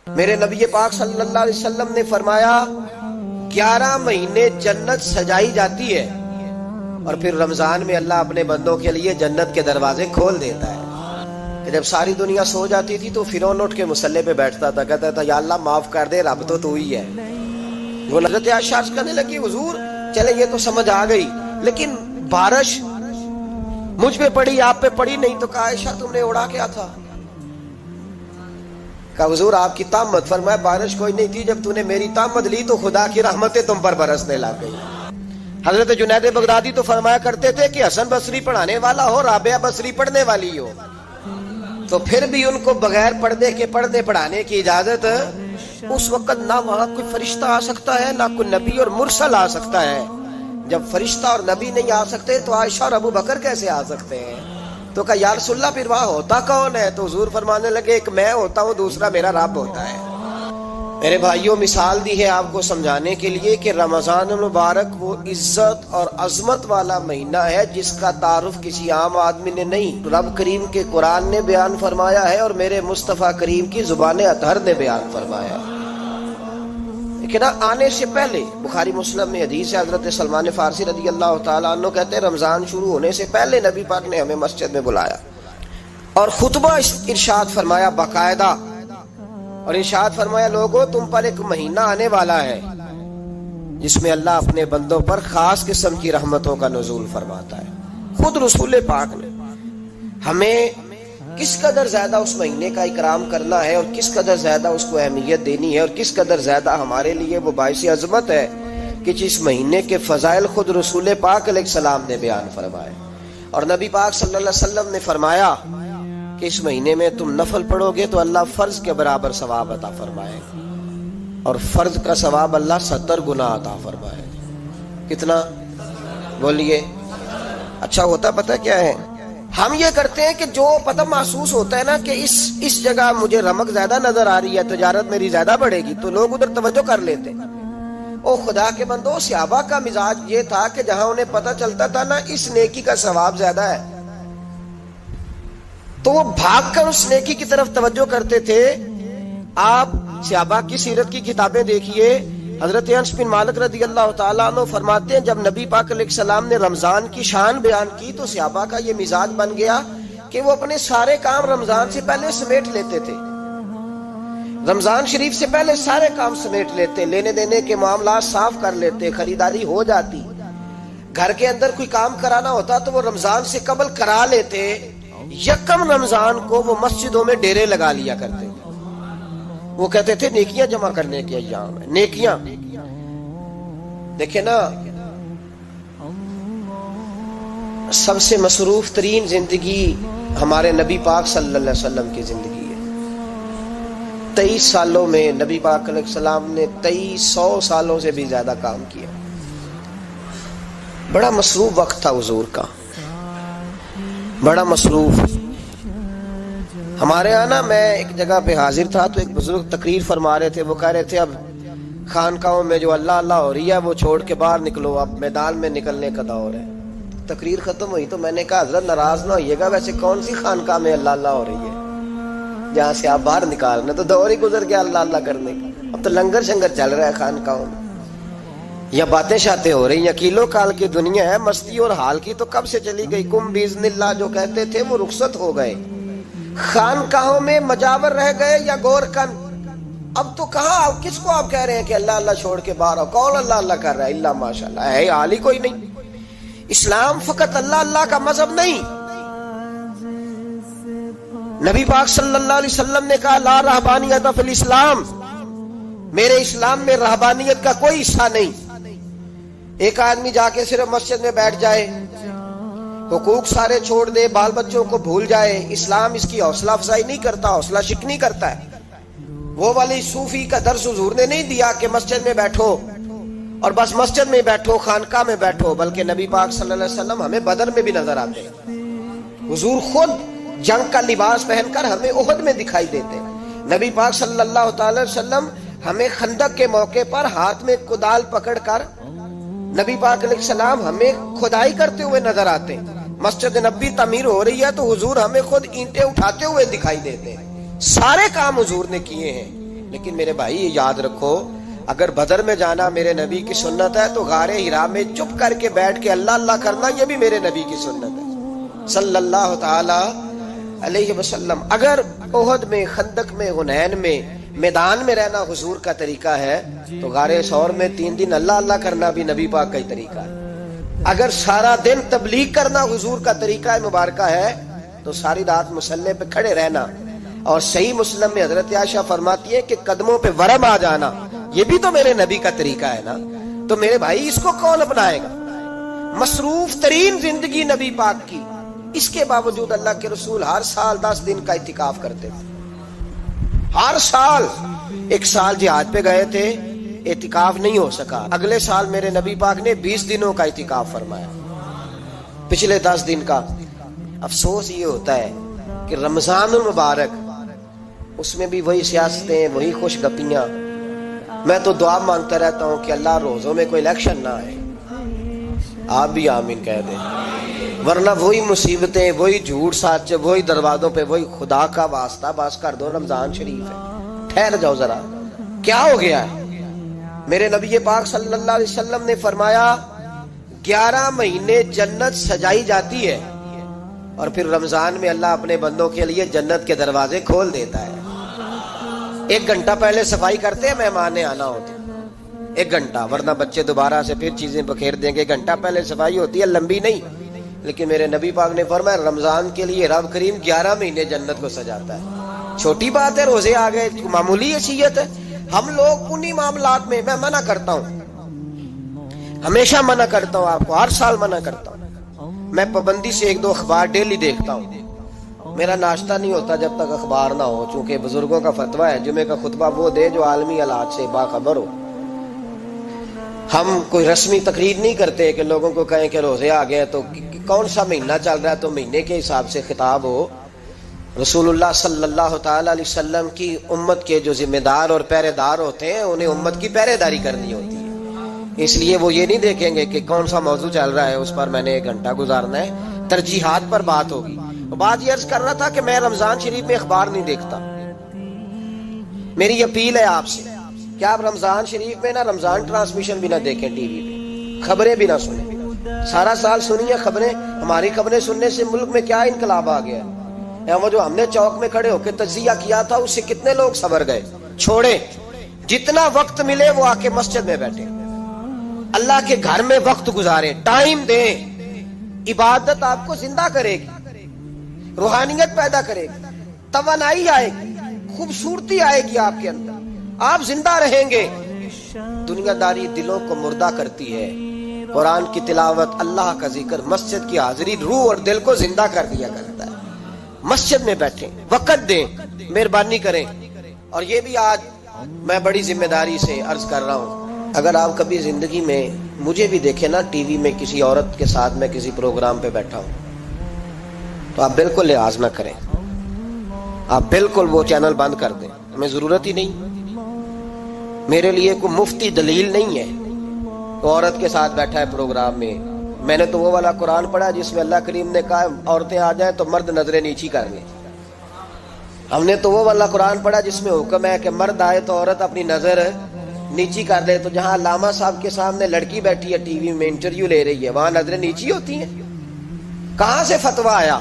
میرے نبی پاک صلی اللہ علیہ وسلم نے فرمایا 11 مہینے جنت سجائی جاتی ہے اور پھر رمضان میں اللہ اپنے بندوں کے لیے جنت کے دروازے کھول دیتا ہے کہ جب ساری دنیا سو جاتی تھی تو فرعون اٹھ کے مصلی پہ بیٹھتا تھا، کہتا تھا یا اللہ معاف کر دے، رب تو ہی ہے۔ وہ حضرت عائشہ عرض کرنے لگی حضور چلے یہ تو سمجھ آ گئی، لیکن بارش مجھ پہ پڑی آپ پہ پڑی نہیں، تو کہا عائشہ تم نے اڑا کیا تھا؟ کہا حضور آپ کی تامت، فرمایا بارش کوئی نہیں تھی، جب تو نے میری تامت لی تو خدا کی رحمتیں تم پر برسنے لگ گئی۔ حضرت جنید بغدادی تو فرمایا کرتے تھے کہ حسن بصری پڑھانے والا ہو، رابعہ بصری پڑھنے والی ہو، تو پھر بھی ان کو بغیر پردے کے پردے پڑھانے کی اجازت، اس وقت نہ وہاں کوئی فرشتہ آ سکتا ہے نہ کوئی نبی اور مرسل آ سکتا ہے۔ جب فرشتہ اور نبی نہیں آ سکتے تو عائشہ اور ابو بکر کیسے آ سکتے ہیں؟ تو کہا یا رسول اللہ پھر وہاں ہوتا کون ہے؟ تو حضور فرمانے لگے ایک میں ہوتا ہوں، دوسرا میرا رب ہوتا ہے۔ میرے بھائیوں مثال دی ہے آپ کو سمجھانے کے لیے کہ رمضان المبارک وہ عزت اور عظمت والا مہینہ ہے جس کا تعارف کسی عام آدمی نے نہیں، رب کریم کے قرآن نے بیان فرمایا ہے اور میرے مصطفیٰ کریم کی زبان اطہر نے بیان فرمایا ہے۔ لیکن آنے سے پہلے بخاری مسلم میں حدیث ہے، حضرت سلمان فارسی رضی اللہ تعالیٰ عنہ کہتے ہیں رمضان شروع ہونے سے پہلے نبی پاک نے ہمیں مسجد میں بلایا اور خطبہ ارشاد فرمایا باقاعدہ، اور ارشاد فرمایا لوگوں تم پر ایک مہینہ آنے والا ہے جس میں اللہ اپنے بندوں پر خاص قسم کی رحمتوں کا نزول فرماتا ہے۔ خود رسول پاک نے ہمیں کس قدر زیادہ اس مہینے کا اکرام کرنا ہے اور کس قدر زیادہ اس کو اہمیت دینی ہے اور کس قدر زیادہ ہمارے لیے وہ باعث عظمت ہے کہ جس مہینے کے فضائل خود رسول پاک علیہ السلام نے بیان فرمائے، اور نبی پاک صلی اللہ علیہ وسلم نے فرمایا کہ اس مہینے میں تم نفل پڑھو گے تو اللہ فرض کے برابر ثواب عطا فرمائے اور فرض کا ثواب اللہ 70 گنا عطا فرمائے۔ کتنا بولیے؟ اچھا ہوتا پتہ کیا ہے؟ ہم یہ کرتے ہیں کہ جو پتہ محسوس ہوتا ہے نا کہ اس جگہ مجھے رمق زیادہ نظر آ رہی ہے، تجارت میری زیادہ بڑھے گی، تو لوگ ادھر توجہ کر لیتے ہیں۔ او خدا کے بندو، صحابہ کا مزاج یہ تھا کہ جہاں انہیں پتہ چلتا تھا نا اس نیکی کا ثواب زیادہ ہے تو وہ بھاگ کر اس نیکی کی طرف توجہ کرتے تھے۔ آپ صحابہ کی سیرت کی کتابیں دیکھیے، حضرت انس بن مالک رضی اللہ تعالیٰ عنہ فرماتے ہیں جب نبی پاک علیہ السلام نے رمضان کی شان بیان کی تو صحابہ کا یہ مزاج بن گیا کہ وہ اپنے سارے کام رمضان سے پہلے سمیٹ لیتے تھے، رمضان شریف سے پہلے سارے کام سمیٹ لیتے، لینے دینے کے معاملات صاف کر لیتے، خریداری ہو جاتی، گھر کے اندر کوئی کام کرانا ہوتا تو وہ رمضان سے قبل کرا لیتے۔ یکم رمضان کو وہ مسجدوں میں ڈیرے لگا لیا کرتے تھے، وہ کہتے تھے نیکیاں جمع کرنے کے ایام ہیں، نیکیاں۔ دیکھیں نا سب سے مصروف ترین زندگی ہمارے نبی پاک صلی اللہ علیہ وسلم کی زندگی ہے۔ 23 سالوں میں نبی پاک علیہ السلام نے 2300 سالوں سے بھی زیادہ کام کیا، بڑا مصروف وقت تھا حضور کا، بڑا مصروف۔ ہمارے یہاں نا میں ایک جگہ پہ حاضر تھا تو ایک بزرگ تقریر فرما رہے تھے، وہ کہہ رہے تھے اب خانقاہوں میں جو اللہ اللہ ہو رہی ہے وہ چھوڑ کے باہر نکلو، اب میدان میں نکلنے کا دور ہے۔ تقریر ختم ہوئی تو میں نے کہا حضرت ناراض نہ ہوئیے گا، ویسے کون سی خانقاہ میں اللہ اللہ ہو رہی ہے جہاں سے آپ باہر نکالنا، تو دور ہی گزر گیا اللہ اللہ کرنے کا، اب تو لنگر شنگر چل رہا ہے خانقاہوں میں، یا باتیں شاتیں ہو رہی ہیں، کیلو کال کی دنیا ہے، مستی اور حال کی تو کب سے چلی گئی، کم باذن اللہ جو کہتے تھے وہ رخصت ہو گئے، خانقاہوں میں مجاور رہ گئے یا گور کن۔ اب تو کہاں کس کو آپ کہہ رہے ہیں کہ اللہ اللہ چھوڑ کے باہر ہو؟ کون اللہ اللہ کر رہا ہے؟ اللہ ماشاءاللہ ہے حال ہی کوئی نہیں۔ اسلام فقط اللہ اللہ کا مذہب نہیں، نبی پاک صلی اللہ علیہ وسلم نے کہا لا رہبانیت فی الاسلام، میرے اسلام میں رہبانیت کا کوئی حصہ نہیں۔ ایک آدمی جا کے صرف مسجد میں بیٹھ جائے، حقوق سارے چھوڑ دے، بال بچوں کو بھول جائے، اسلام اس کی حوصلہ افزائی نہیں کرتا، حوصلہ شکنی کرتا ہے۔ وہ والی صوفی کا درس حضور نے نہیں دیا کہ مسجد میں بیٹھو اور بس مسجد میں بیٹھو، خانقاہ میں بیٹھو، بلکہ نبی پاک صلی اللہ علیہ وسلم ہمیں بدر میں بھی نظر آتے ہیں، حضور خود جنگ کا لباس پہن کر ہمیں احد میں دکھائی دیتے ہیں، نبی پاک صلی اللہ تعالی وسلم ہمیں خندق کے موقع پر ہاتھ میں کدال پکڑ کر نبی پاک علیہ السلام ہمیں کھدائی کرتے ہوئے نظر آتے ہیں، مسجد نبی تعمیر ہو رہی ہے تو حضور ہمیں خود اینٹیں اٹھاتے ہوئے دکھائی دیتے ہیں، سارے کام حضور نے کیے ہیں، لیکن میرے بھائی یہ یاد رکھو، اگر بدر میں جانا میرے نبی کی سنت ہے تو غار ہرا میں چپ کر کے بیٹھ کے اللہ اللہ کرنا یہ بھی میرے نبی کی سنت ہے صلی اللہ تعالی علیہ وسلم۔ اگر احد میں، خندق میں، حنین میں میدان میں رہنا حضور کا طریقہ ہے تو غار ثور میں 3 دن اللہ اللہ کرنا بھی نبی پاک کا ہی طریقہ ہے۔ اگر سارا دن تبلیغ کرنا حضور کا طریقہ مبارکہ ہے تو ساری رات مصلی پہ کھڑے رہنا، اور صحیح مسلم میں حضرت عائشہ فرماتی ہے کہ قدموں پہ ورم آ جانا یہ بھی تو میرے نبی کا طریقہ ہے نا۔ تو میرے بھائی اس کو کون اپنائے گا؟ مصروف ترین زندگی نبی پاک کی، اس کے باوجود اللہ کے رسول ہر سال 10 دن کا اعتکاف کرتے تھے، ہر سال۔ ایک سال جہاد پہ گئے تھے، اعتکاف نہیں ہو سکا، اگلے سال میرے نبی پاک نے 20 دنوں کا اعتکاف فرمایا، پچھلے 10 دن کا۔ افسوس یہ ہوتا ہے کہ رمضان المبارک اس میں بھی وہی سیاستیں، وہی خوش گپیاں۔ میں تو دعا مانگتا رہتا ہوں کہ اللہ روزوں میں کوئی الیکشن نہ آئے، آپ بھی آمین کہہ دیں، ورنہ وہی مصیبتیں، وہی جھوٹ سچ، وہی دروازوں پہ وہی۔ خدا کا واسطہ بس کر دو، رمضان شریف ہے، ٹھہر جاؤ ذرا، کیا ہو گیا ہے؟ میرے نبی پاک صلی اللہ علیہ وسلم نے فرمایا 11 مہینے جنت سجائی جاتی ہے اور پھر رمضان میں اللہ اپنے بندوں کے لیے جنت کے دروازے کھول دیتا ہے۔ 1 گھنٹہ پہلے صفائی کرتے ہیں مہمان آنا ہوتے، 1 گھنٹہ، ورنہ بچے دوبارہ سے پھر چیزیں بکھیر دیں گے۔ 1 گھنٹہ پہلے صفائی ہوتی ہے، لمبی نہیں، لیکن میرے نبی پاک نے فرمایا رمضان کے لیے رب کریم 11 مہینے جنت کو سجاتا ہے۔ چھوٹی بات ہے، روزے آ گئے، معمولی حیثیت ہے۔ ہم لوگ انہی معاملات میں، میں منع کرتا ہوں، ہمیشہ منع کرتا ہوں، آپ کو ہر سال منع کرتا ہوں، میں پابندی سے 1-2 اخبار ڈیلی دیکھتا ہوں۔ میرا ناشتہ نہیں ہوتا جب تک اخبار نہ ہو، چونکہ بزرگوں کا فتویٰ ہے جمعے کا خطبہ وہ دے جو عالمی حالات سے باخبر ہو۔ ہم کوئی رسمی تقریر نہیں کرتے کہ لوگوں کو کہیں کہ روزے آ گئے تو کون سا مہینہ چل رہا ہے تو مہینے کے حساب سے خطاب ہو۔ رسول اللہ صلی اللہ تعالی علیہ وسلم کی امت کے جو ذمہ دار اور پہرے دار ہوتے ہیں انہیں امت کی پہرے داری کرنی ہوتی ہے، اس لیے وہ یہ نہیں دیکھیں گے کہ کون سا موضوع چل رہا ہے اس پر میں نے 1 گھنٹہ گزارنا ہے، ترجیحات پر بات ہوگی۔ بات یہ عرض کر رہا تھا کہ میں رمضان شریف میں اخبار نہیں دیکھتا، میری اپیل ہے آپ سے کہ آپ رمضان شریف میں نا رمضان ٹرانسمیشن بھی نہ دیکھیں، ٹی وی پہ خبریں بھی نہ سنیں، سارا سال سنیے خبریں۔ ہماری خبریں سننے سے ملک میں کیا انقلاب آ گیا ہے، وہ جو ہم نے چوک میں کھڑے ہو کے تجزیہ کیا تھا اس سے کتنے لوگ صبر گئے۔ چھوڑیں، جتنا وقت ملے وہ آ کے مسجد میں بیٹھے، اللہ کے گھر میں وقت گزاریں، ٹائم دیں۔ عبادت آپ کو زندہ کرے گی، روحانیت پیدا کرے گی، توانائی آئے گی، خوبصورتی آئے گی آپ کے اندر، آپ زندہ رہیں گے۔ دنیا داری دلوں کو مردہ کرتی ہے، قرآن کی تلاوت، اللہ کا ذکر، مسجد کی حاضری روح اور دل کو زندہ کر دیا کرتا ہے۔ مسجد میں بیٹھیں، وقت دیں، مہربانی کریں۔ اور یہ بھی آج میں بڑی ذمہ داری سے عرض کر رہا ہوں، اگر آپ کبھی زندگی میں مجھے بھی دیکھیں نا ٹی وی میں کسی عورت کے ساتھ میں کسی پروگرام پہ بیٹھا ہوں تو آپ بالکل لحاظ نہ کریں، آپ بالکل وہ چینل بند کر دیں، ہمیں ضرورت ہی نہیں۔ میرے لیے کوئی مفتی دلیل نہیں ہے تو عورت کے ساتھ بیٹھا ہے پروگرام میں۔ میں نے تو وہ والا قرآن پڑھا جس میں اللہ کریم نے کہا عورتیں آ جائیں تو مرد نظریں نیچی کر لیں۔ ہم نے تو وہ والا قرآن پڑھا جس میں حکم ہے کہ مرد آئے تو عورت اپنی نظر نیچی کر لے۔ تو جہاں علامہ صاحب کے سامنے لڑکی بیٹھی ہے ٹی وی میں انٹرویو لے رہی ہے وہاں نظریں نیچی ہوتی ہیں؟ کہاں سے فتویٰ آیا؟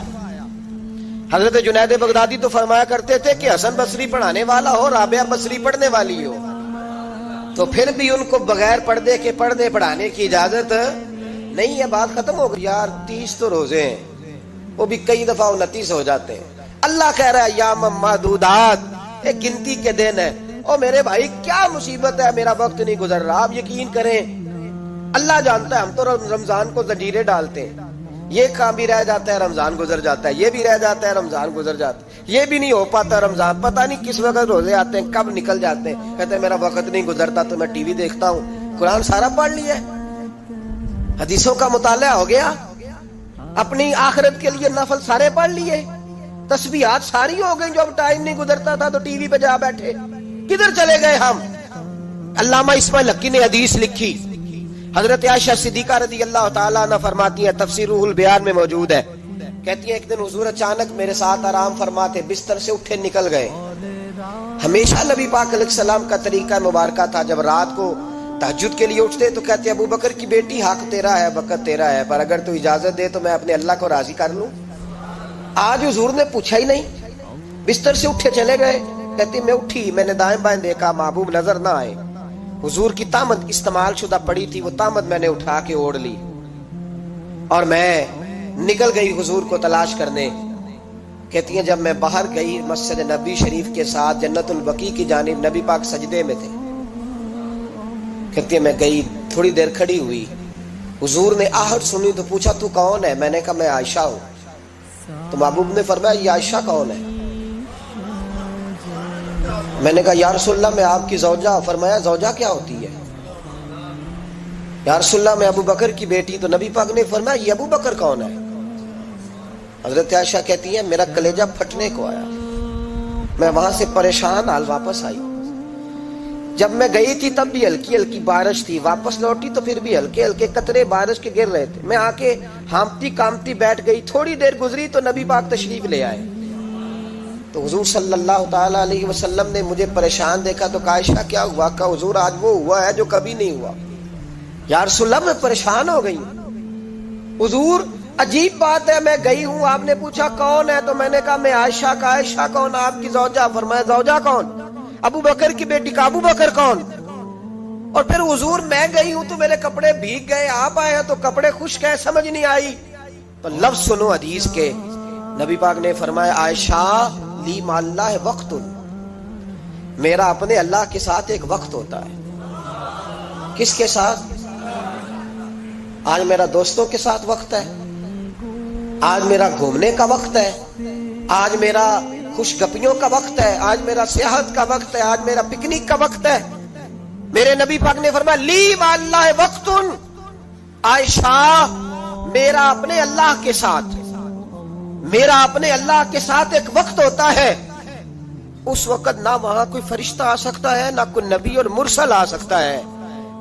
حضرت جنید بغدادی تو فرمایا کرتے تھے کہ حسن بصری پڑھانے والا ہو، رابعہ بصری پڑھنے والی ہو، تو پھر بھی ان کو بغیر پردے کے پردے پڑھانے کی اجازت نہیں ہے۔ بات ختم ہو گئی یار، 30 تو روزے ہیں، وہ بھی کئی دفعہ 29 ہو جاتے ہیں۔ اللہ کہہ رہا ہے ایام معدودات، ایک گنتی کے دن ہے۔ او میرے بھائی کیا مصیبت ہے، میرا وقت نہیں گزر رہا۔ آپ یقین کریں اللہ جانتا ہے، ہم تو رمضان کو زنجیریں ڈالتے ہیں، یہ کام بھی رہ جاتا ہے رمضان گزر جاتا ہے، یہ بھی رہ جاتا ہے رمضان گزر جاتا ہے، یہ بھی نہیں ہو پاتا رمضان، پتہ نہیں کس وقت روزے آتے ہیں کب نکل جاتے ہیں۔ کہتے ہیں میرا وقت نہیں گزرتا تو میں ٹی وی دیکھتا ہوں۔ قرآن سارا پڑھ لیا ہے، حدیثوں کا مطالعہ ہو گیا، اپنی آخرت کے لیے نفل سارے پڑھ لیے، تسبیحات ساری ہو گئی۔ جو اب ٹائم نہیں گزرتا تھا تو ٹی وی پہ جا بیٹھے، کدھر چلے گئے ہم؟ علامہ اسماعیل حقی نے حدیث لکھی، حضرت عائشہ صدیقہ رضی اللہ تعالیٰ عنہ فرماتی ہے، تفسیر روح البیان میں موجود ہے، کہتی ہیں ایک دن حضور اچانک میرے ساتھ آرام فرماتے بستر سے اٹھے نکل گئے، ہمیشہ نبی پاک علیہ السلام کا طریقہ مبارکہ تھا، جب رات کو تہجد کے لیے اٹھتے تو کہتے ابو بکر کی بیٹی حق تیرا ہے، وقت تیرا ہے، پر اگر تو اجازت دے تو میں اپنے اللہ کو راضی کر لوں۔ آج حضور نے پوچھا ہی نہیں، بستر سے اٹھے چلے گئے، کہتے میں اٹھی، میں نے دائیں بائیں دیکھا، محبوب نظر نہ آئے، حضور کی طامت استعمال شدہ پڑی تھی، وہ طامت میں نے اٹھا کے اوڑھ لی اور میں نکل گئی حضور کو تلاش کرنے۔ کہتی ہیں جب میں باہر گئی مسجد نبی شریف کے ساتھ جنت البقیع کی جانب، نبی پاک سجدے میں تھے، کہتی ہیں میں گئی، تھوڑی دیر کھڑی ہوئی، حضور نے آہٹ سنی تو پوچھا تو کون ہے؟ میں نے کہا میں عائشہ ہوں۔ تو محبوب نے فرمایا یہ عائشہ کون ہے؟ میں نے کہا یا رسول اللہ میں آپ کی زوجہ۔ فرمایا زوجہ کیا ہوتی ہے؟ یا رسول اللہ میں ابو بکر کی بیٹی۔ تو نبی پاک نے فرمایا یہ ابو بکر کون ہے؟ حضرت عائشہ کہتی ہے میرا کلیجہ پھٹنے کو آیا، میں وہاں سے پریشان حال واپس آئی، جب میں گئی تھی تب بھی ہلکی ہلکی بارش تھی، واپس لوٹی تو پھر بھی ہلکے ہلکے قطرے بارش کے گر رہے تھے، میں آ کے ہامتی کامتی بیٹھ گئی، تھوڑی دیر گزری تو نبی پاک تشریف لے آئے، تو حضور صلی اللہ تعالی علیہ وسلم نے مجھے پریشان دیکھا تو کہا عائشہ کیا ہوا؟ کہا حضور آج وہ ہوا ہے جو کبھی نہیں ہوا۔ یا رسول اللہ میں پریشان ہو گئی۔ حضور عجیب بات ہے، میں گئی ہوں، آپ نے پوچھا کون ہے تو میں نے کہا میں عائشہ۔ کا عائشہ کون؟ آپ کی زوجہ۔ فرمایا زوجہ کون؟ ابو بکر کی بیٹی۔ کا ابو بکر کون؟ اور پھر حضور میں گئی ہوں تو میرے کپڑے بھیگ گئے، آپ آئے ہیں تو کپڑے خشک ہیں، سمجھ نہیں آئی۔ تو لفظ سنو حدیث کے، نبی پاک نے فرمایا عائشہ لی مع اللہ وقت، میرا اپنے اللہ کے ساتھ ایک وقت ہوتا ہے۔ کس کے ساتھ؟ آج میرا دوستوں کے ساتھ وقت ہے، آج میرا گھومنے کا وقت ہے، آج میرا خوش گپیوں کا وقت ہے، آج میرا سیاحت کا وقت ہے، آج میرا پکنک کا وقت ہے۔ میرے نبی پاک نے فرمایا لی مع اللہ وقت، عائشہ میرا اپنے اللہ کے ساتھ، میرا اپنے اللہ کے ساتھ ایک وقت ہوتا ہے، اس وقت نہ وہاں کوئی فرشتہ آ سکتا ہے، نہ کوئی نبی اور مرسل آ سکتا ہے۔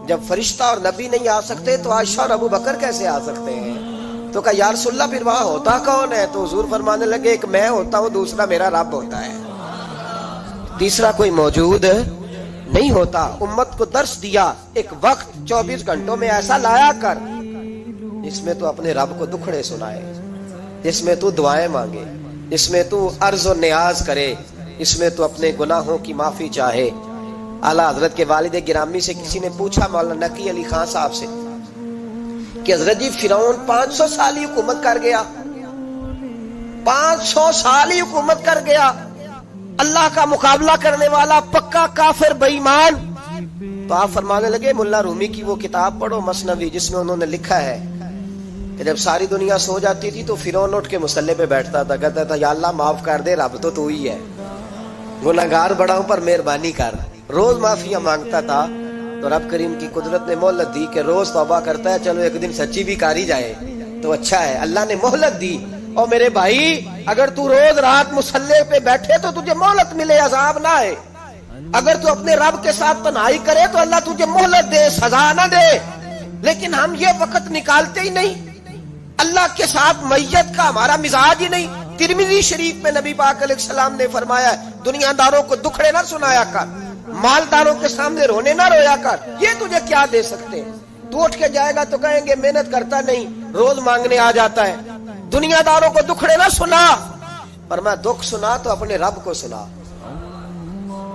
جب فرشتہ اور نبی نہیں آ سکتے تو عائشہ اور ابو بکر کیسے آ سکتے ہیں؟ تو کہا یا رسول اللہ پھر وہاں ہوتا کون ہے؟ تو حضور فرمانے لگے ایک میں ہوتا ہوں، دوسرا میرا رب ہوتا ہے، تیسرا کوئی موجود نہیں ہوتا۔ امت کو درس دیا ایک وقت 24 گھنٹوں میں ایسا لایا کر جس میں تو اپنے رب کو دکھڑے سنائے، جس میں تو دعائیں مانگے، جس میں تو عرض و نیاز کرے، اس میں تو اپنے گناہوں کی معافی چاہے۔ اعلیٰ حضرت کے والد گرامی سے کسی نے پوچھا مولانا نقی علی خان صاحب سے کہ حضرت جی فرعون 500 سال ہی حکومت کر گیا، 500 سال ہی حکومت کر گیا، اللہ کا مقابلہ کرنے والا پکا کافر بے ایمان۔ تو آپ فرمانے لگے ملا رومی کی وہ کتاب پڑھو مثنوی، جس میں انہوں نے لکھا ہے کہ جب ساری دنیا سو جاتی تھی تو فرعون اٹھ کے مصلی پہ بیٹھتا تھا، کہتا تھا یا اللہ معاف کر دے، رب تو ہی ہے، گناہگار بڑا ہوں پر مہربانی کر، روز معافیاں مانگتا تھا۔ تو رب کریم کی قدرت نے مہلت دی کہ روز توبہ کرتا ہے، چلو ایک دن سچی بھی کاری جائے تو اچھا ہے، اللہ نے مہلت دی۔ اور میرے بھائی اگر تو روز رات مصلی پہ بیٹھے تو تجھے مہلت ملے، عذاب نہ آئے۔ اگر تو اپنے رب کے ساتھ تنہائی کرے تو اللہ تجھے مہلت دے، سزا نہ دے۔ لیکن ہم یہ وقت نکالتے ہی نہیں، اللہ کے ساتھ میت کا ہمارا مزاج ہی نہیں۔ ترمذی شریف میں نبی پاک علیہ السلام نے فرمایا دنیا داروں کو دکھڑے نہ سنایا کر، مالداروں کے سامنے رونے نہ رویا کر، یہ تجھے کیا دے سکتے ہیں؟ تو اٹھ کے جائے گا تو کہیں گے محنت کرتا نہیں، روز مانگنے آ جاتا ہے۔ دنیا داروں کو دکھڑے نہ سنا، پر میں دکھ سنا تو اپنے رب کو سنا،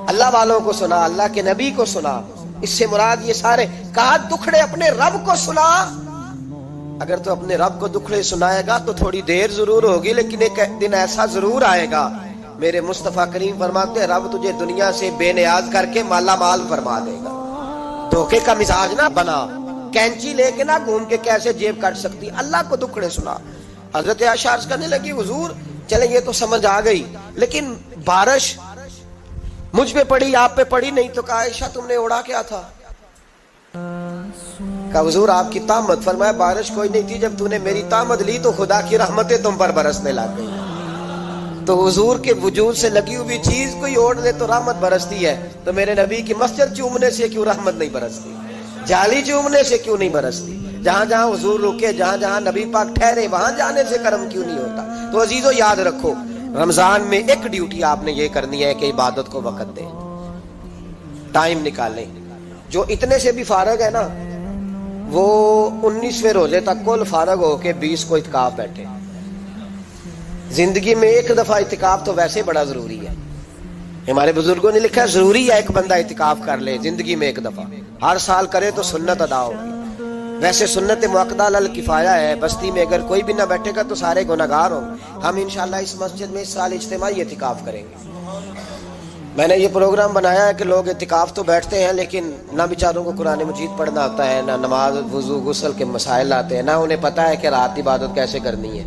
اللہ والوں کو سنا، اللہ کے نبی کو سنا۔ اس سے مراد یہ سارے کہا دکھڑے اپنے رب کو سنا۔ اگر تو اپنے رب کو دکھڑے سنائے گا تو تھوڑی دیر ضرور ہوگی، لیکن ایک دن ایسا ضرور آئے گا، میرے مصطفیٰ کریم فرماتے ہیں رب تجھے دنیا سے بے نیاز کر کے مالا مال فرما دے گا۔ دھوکے کا مزاج نہ بنا، کینچی لے کے نہ گھوم کے کیسے جیب کاٹ سکتی، اللہ کو دکھڑے سنا۔ حضرت عائشہ عرض کرنے لگی حضور چلیں یہ تو سمجھ آ گئی، لیکن بارش مجھ پہ پڑی آپ پہ پڑی نہیں، تو کہا عائشہ تم نے اڑا کیا تھا؟ کہا حضور آپ کی طامت۔ فرمایا بارش کوئی نہیں تھی، جب تو نے میری طامت لی تو خدا کی رحمتیں تم پر برسنے لگ گئی۔ تو حضور کے وجود سے لگی ہوئی چیز کوئی اوڑ لے تو رحمت برستی ہے، تو میرے نبی کی مسجد چومنے سے کیوں رحمت نہیں برستی؟ جالی چومنے سے کیوں نہیں برستی؟ جہاں جہاں حضور رکے، جہاں جہاں نبی پاک ٹھہرے، وہاں جانے سے کرم کیوں نہیں ہوتا؟ تو عزیزو یاد رکھو رمضان میں ایک ڈیوٹی آپ نے یہ کرنی ہے کہ عبادت کو وقت دیں، ٹائم نکالیں۔ جو اتنے سے بھی فارغ ہے نا وہ 19ویں روزے تک کل فارغ ہو کے 20 کو اعتکاف بیٹھے۔ زندگی میں ایک دفعہ اعتکاف تو ویسے بڑا ضروری ہے، ہمارے بزرگوں نے لکھا ہے ضروری ہے ایک بندہ اعتکاف کر لے زندگی میں ایک دفعہ، ہر سال کرے تو سنت ادا ہوگی۔ ویسے سنت مؤکدہ علی کفایہ ہے، بستی میں اگر کوئی بھی نہ بیٹھے گا تو سارے گناہگار ہوں گے۔ ہم انشاءاللہ اس مسجد میں اس سال اجتماعی اعتکاف کریں گے۔ میں نے یہ پروگرام بنایا ہے کہ لوگ اعتکاف تو بیٹھتے ہیں لیکن نہ بیچاروں کو قرآن مجید پڑھنا آتا ہے، نہ نماز وضو غسل کے مسائل آتے ہیں، نہ انہیں پتہ ہے کہ رات عبادت کیسے کرنی ہے۔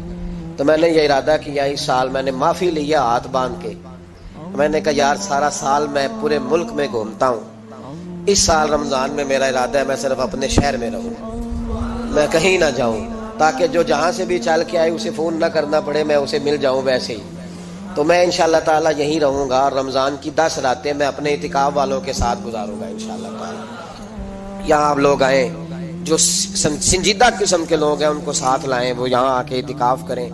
تو میں نے یہ ارادہ کیا اس سال میں نے معافی لیا ہاتھ باندھ کے، میں نے کہا یار سارا سال میں پورے ملک میں گھومتا ہوں، اس سال رمضان میں میرا ارادہ ہے میں صرف اپنے شہر میں رہوں، میں کہیں نہ جاؤں، تاکہ جو جہاں سے بھی چل کے آئے اسے فون نہ کرنا پڑے، میں اسے مل جاؤں ویسے ہی۔ تو میں انشاءاللہ تعالیٰ یہیں رہوں گا، اور رمضان کی 10 راتیں میں اپنے اعتکاف والوں کے ساتھ گزاروں گا انشاءاللہ تعالیٰ۔ یہاں آپ لوگ آئیں، جو سنجیدہ قسم کے لوگ ہیں ان کو ساتھ لائیں، وہ یہاں آ کے اعتکاف کریں۔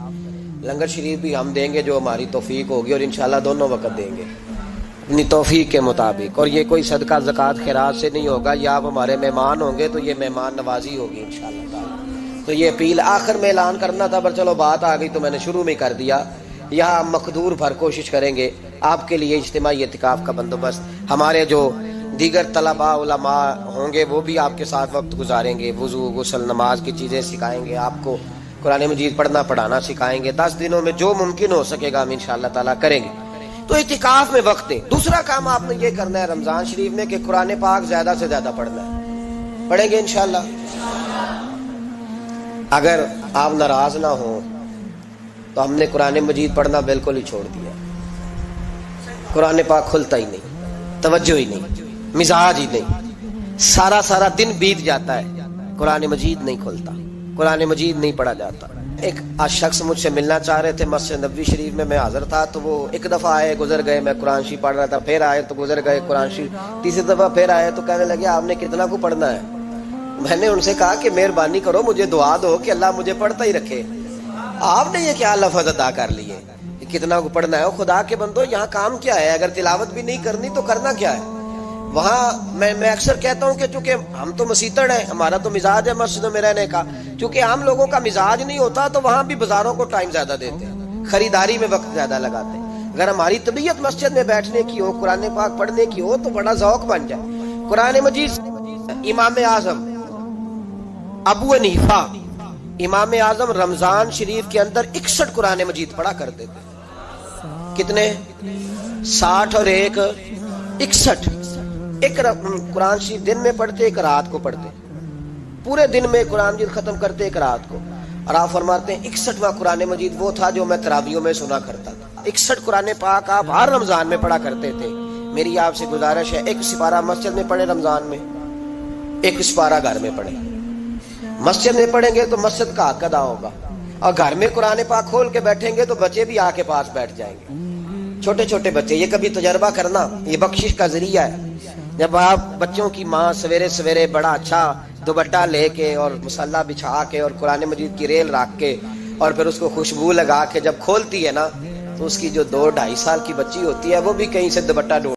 لنگر شریف بھی ہم دیں گے جو ہماری توفیق ہوگی، اور انشاءاللہ دونوں وقت دیں گے اپنی توفیق کے مطابق، اور یہ کوئی صدقہ زکوٰۃ خیرات سے نہیں ہوگا، یہ آپ ہمارے مہمان ہوں گے تو یہ مہمان نوازی ہوگی انشاءاللہ تعالیٰ۔ تو یہ اپیل آخر میں اعلان کرنا تھا، پر چلو بات آ گئی تو میں نے شروع میں کر دیا۔ یہاں ہم مقدور بھر کوشش کریں گے آپ کے لیے اجتماعی اعتکاف کا بندوبست، ہمارے جو دیگر طلباء علماء ہوں گے وہ بھی آپ کے ساتھ وقت گزاریں گے، وضو غسل نماز کی چیزیں سکھائیں گے، آپ کو قرآن مجید پڑھنا پڑھانا سکھائیں گے۔ 10 دنوں میں جو ممکن ہو سکے گا ہم انشاءاللہ تعالیٰ کریں گے۔ تو اعتکاف میں وقت دیں۔ دوسرا کام آپ نے یہ کرنا ہے رمضان شریف میں کہ قرآن پاک زیادہ سے زیادہ پڑھنا ہے، پڑھیں گے انشاءاللہ۔ اگر آپ ناراض نہ ہوں تو ہم نے قرآن مجید پڑھنا بالکل ہی چھوڑ دیا، قرآن پاک کھلتا ہی نہیں، توجہ ہی نہیں، مزاج ہی نہیں، سارا دن بیت جاتا ہے، قرآن مجید نہیں کھلتا، قرآن مجید نہیں پڑھا جاتا۔ ایک شخص مجھ سے ملنا چاہ رہے تھے مسجد نبوی شریف میں حاضر تھا، تو وہ ایک دفعہ آئے گزر گئے، میں قرآن شریف پڑھ رہا تھا، پھر آئے تو گزر گئے قرآن شریف، تیسری دفعہ پھر آئے تو کہنے لگے آپ نے کتنا کو پڑھنا ہے؟ میں نے ان سے کہا کہ مہربانی کرو مجھے دعا دو کہ اللہ مجھے پڑھتا ہی رکھے۔ آپ نے یہ کیا لفظ ادا کر لیے کتنا کو پڑھنا ہے؟ خدا کے بندو یہاں کام کیا ہے؟ اگر تلاوت بھی نہیں کرنی تو کرنا کیا ہے؟ وہاں میں اکثر کہتا ہوں کہ چونکہ ہم تو مسیتڑ ہیں، ہمارا تو مزاج ہے مسجدوں میں رہنے کا، چونکہ عام لوگوں کا مزاج نہیں ہوتا تو وہاں بھی بازاروں کو ٹائم زیادہ دیتے ہیں، خریداری میں وقت زیادہ لگاتے ہیں۔ اگر ہماری طبیعت مسجد میں بیٹھنے کی ہو، قرآن پاک پڑھنے کی ہو تو بڑا ذوق بن جائے۔ قرآن مجید امام اعظم ابو حنیفہ امام اعظم رمضان شریف کے اندر 61 قرآن مجید پڑھا کرتے تھے۔ کتنے؟ 60 اور 1 61۔ ایک قرآن شریف دن میں پڑھتے، ایک رات کو پڑھتے، پورے دن میں قرآن مجید ختم کرتے ایک رات کو۔ اور آپ فرماتے ہیں 61واں قرآن مجید وہ تھا جو میں تراویحوں میں سنا کرتا تھا۔ 61 قرآن پاک آپ ہر رمضان میں پڑھا کرتے تھے۔ میری آپ سے گزارش ہے ایک سپارہ مسجد میں پڑھے رمضان میں، ایک سپارہ گھر میں پڑھے۔ مسجد میں پڑھیں گے تو مسجد کا حق ادا ہوگا، اور گھر میں قرآن پاک کھول کے بیٹھیں گے تو بچے بھی آ کے پاس بیٹھ جائیں گے، چھوٹے چھوٹے بچے۔ یہ کبھی تجربہ کرنا، یہ بخشش کا ذریعہ ہے۔ جب آپ بچوں کی ماں سویرے سویرے بڑا اچھا دوپٹہ لے کے اور مصلی بچھا کے اور قرآن مجید کی ریل رکھ کے اور پھر اس کو خوشبو لگا کے جب کھولتی ہے نا، تو اس کی جو 2-2.5 سال کی بچی ہوتی ہے وہ بھی کہیں سے دوپٹہ ڈھونڈ